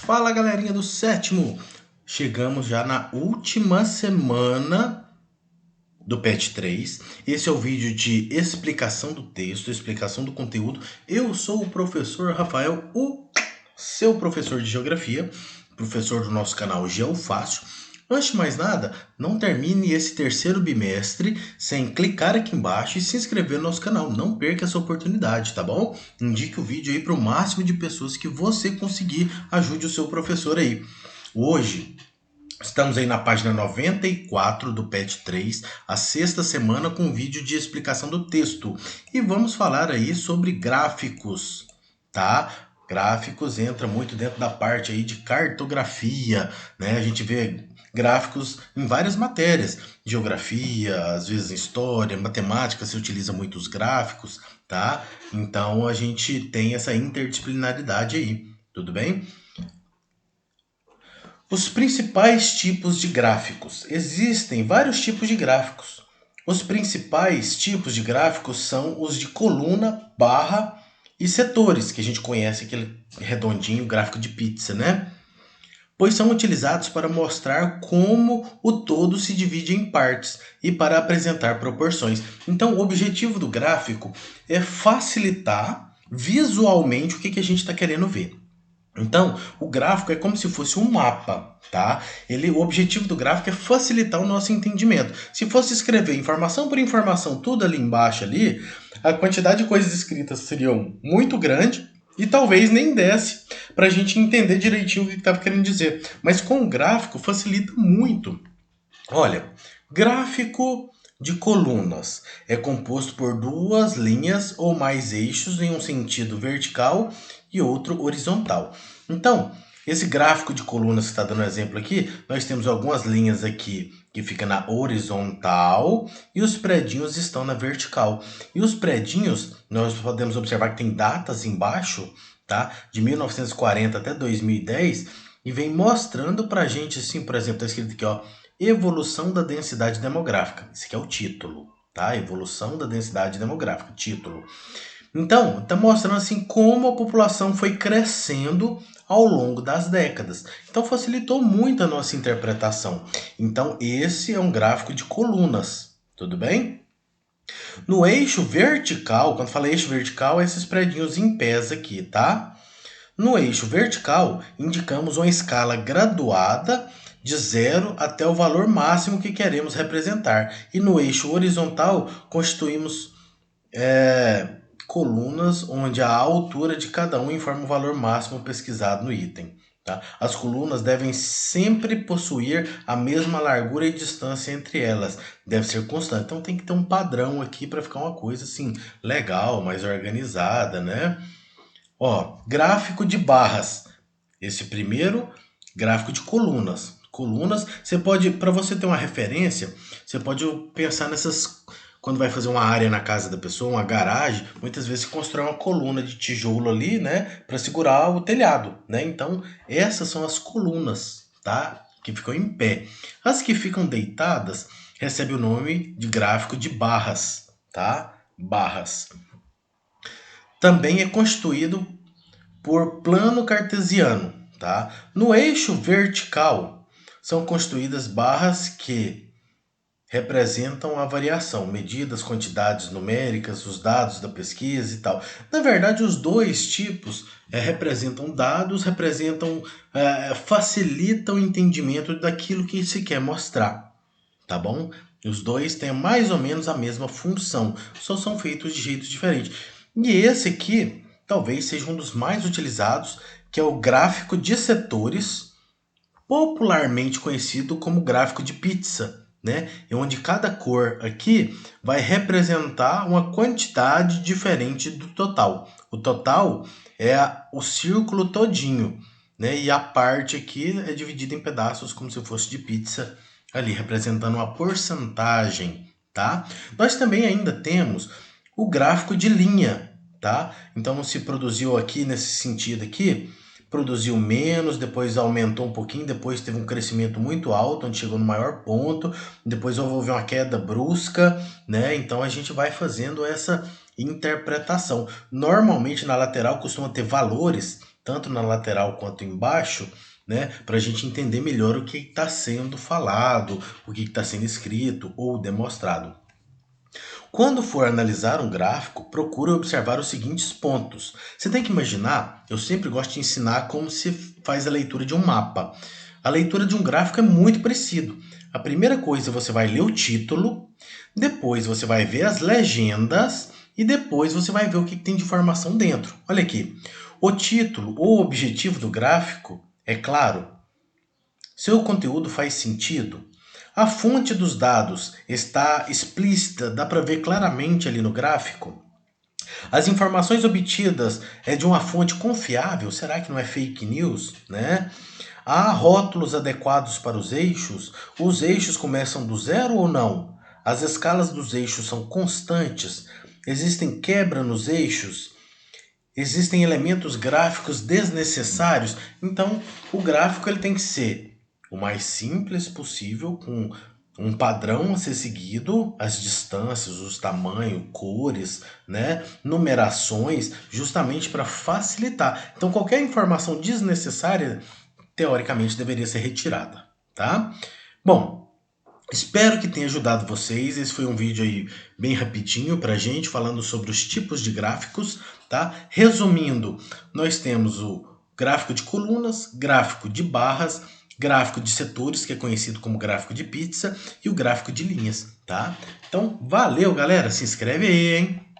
Fala galerinha do sétimo! Chegamos já na última semana do PET 3. Esse é o vídeo de explicação do texto, explicação do conteúdo. Eu sou o professor Rafael, o seu professor de geografia, professor do nosso canal GeoFácil. Antes de mais nada, não termine esse terceiro bimestre sem clicar aqui embaixo e se inscrever no nosso canal. Não perca essa oportunidade, tá bom? Indique o vídeo aí para o máximo de pessoas que você conseguir. Ajude o seu professor aí. Hoje, estamos aí na página 94 do PET 3, a sexta semana com vídeo de explicação do texto. E vamos falar aí sobre gráficos, tá? Gráficos entra muito dentro da parte aí de cartografia, né? A gente vê gráficos em várias matérias, geografia, às vezes história, matemática, se utiliza muito os gráficos, tá? Então a gente tem essa interdisciplinaridade aí, tudo bem? Os principais tipos de gráficos. Existem vários tipos de gráficos. Os principais tipos de gráficos são os de coluna, barra e setores, que a gente conhece aquele redondinho gráfico de pizza, né? Pois são utilizados para mostrar como o todo se divide em partes e para apresentar proporções. Então, o objetivo do gráfico é facilitar visualmente o que a gente está querendo ver. Então, o gráfico é como se fosse um mapa, tá? O objetivo do gráfico é facilitar o nosso entendimento. Se fosse escrever informação por informação, tudo ali embaixo ali, a quantidade de coisas escritas seriam muito grande e talvez nem desse para a gente entender direitinho o que estava querendo dizer. Mas com o gráfico facilita muito. Olha, gráfico de colunas é composto por duas linhas ou mais eixos em um sentido vertical e outro horizontal. Então, esse gráfico de colunas que está dando exemplo aqui, nós temos algumas linhas aqui que ficam na horizontal e os predinhos estão na vertical. E os predinhos, nós podemos observar que tem datas embaixo, tá? De 1940 até 2010 e vem mostrando pra gente assim, por exemplo, está escrito aqui, ó, evolução da densidade demográfica. Esse aqui é o título, tá? Evolução da densidade demográfica, título. Então, está mostrando assim como a população foi crescendo ao longo das décadas. Então, facilitou muito a nossa interpretação. Então, esse é um gráfico de colunas, tudo bem? No eixo vertical, quando fala eixo vertical, é esses predinhos em pés aqui, tá? No eixo vertical, indicamos uma escala graduada de 0 até o valor máximo que queremos representar. E no eixo horizontal, constituímos colunas onde a altura de cada um informa o valor máximo pesquisado no item. Tá? As colunas devem sempre possuir a mesma largura e distância entre elas. Deve ser constante. Então tem que ter um padrão aqui para ficar uma coisa assim legal, mais organizada, né? Ó, gráfico de barras. Esse primeiro, gráfico de colunas. Colunas, você pode, para você ter uma referência, você pode pensar nessas, quando vai fazer uma área na casa da pessoa, uma garagem, muitas vezes se constrói uma coluna de tijolo ali, né, para segurar o telhado, né? Então, essas são as colunas, tá? Que ficam em pé. As que ficam deitadas recebem o nome de gráfico de barras, tá? Barras. Também é constituído por plano cartesiano, tá? No eixo vertical são construídas barras que representam a variação, medidas, quantidades numéricas, os dados da pesquisa e tal. Na verdade, os dois tipos representam dados, facilitam o entendimento daquilo que se quer mostrar, tá bom? Os dois têm mais ou menos a mesma função, só são feitos de jeitos diferentes. E esse aqui talvez seja um dos mais utilizados, que é o gráfico de setores, popularmente conhecido como gráfico de pizza, né? É onde cada cor aqui vai representar uma quantidade diferente do total. O total é o círculo todinho, né? E a parte aqui é dividida em pedaços como se fosse de pizza, ali representando uma porcentagem, tá? Nós também ainda temos o gráfico de linha, tá? Então se produziu aqui nesse sentido aqui, produziu menos, depois aumentou um pouquinho, depois teve um crescimento muito alto, onde chegou no maior ponto, depois houve uma queda brusca, né? Então a gente vai fazendo essa interpretação. Normalmente na lateral costuma ter valores, tanto na lateral quanto embaixo, né, para a gente entender melhor o que está sendo falado, o que está sendo escrito ou demonstrado. Quando for analisar um gráfico, procure observar os seguintes pontos. Você tem que imaginar, eu sempre gosto de ensinar como se faz a leitura de um mapa. A leitura de um gráfico é muito parecido. A primeira coisa você vai ler o título, depois você vai ver as legendas e depois você vai ver o que tem de informação dentro. Olha aqui, o título ou objetivo do gráfico é claro. Seu conteúdo faz sentido? A fonte dos dados está explícita, dá para ver claramente ali no gráfico? As informações obtidas é de uma fonte confiável? Será que não é fake news, né? Há rótulos adequados para os eixos? Os eixos começam do zero ou não? As escalas dos eixos são constantes? Existem quebra nos eixos? Existem elementos gráficos desnecessários? Então, o gráfico ele tem que ser o mais simples possível, com um padrão a ser seguido, as distâncias, os tamanhos, cores, né, numerações, justamente para facilitar. Então, qualquer informação desnecessária, teoricamente, deveria ser retirada, tá? Bom, espero que tenha ajudado vocês. Esse foi um vídeo aí bem rapidinho pra gente, falando sobre os tipos de gráficos, tá? Resumindo, nós temos o gráfico de colunas, gráfico de barras, gráfico de setores, que é conhecido como gráfico de pizza, e o gráfico de linhas, tá? Então, valeu, galera. Se inscreve aí, hein?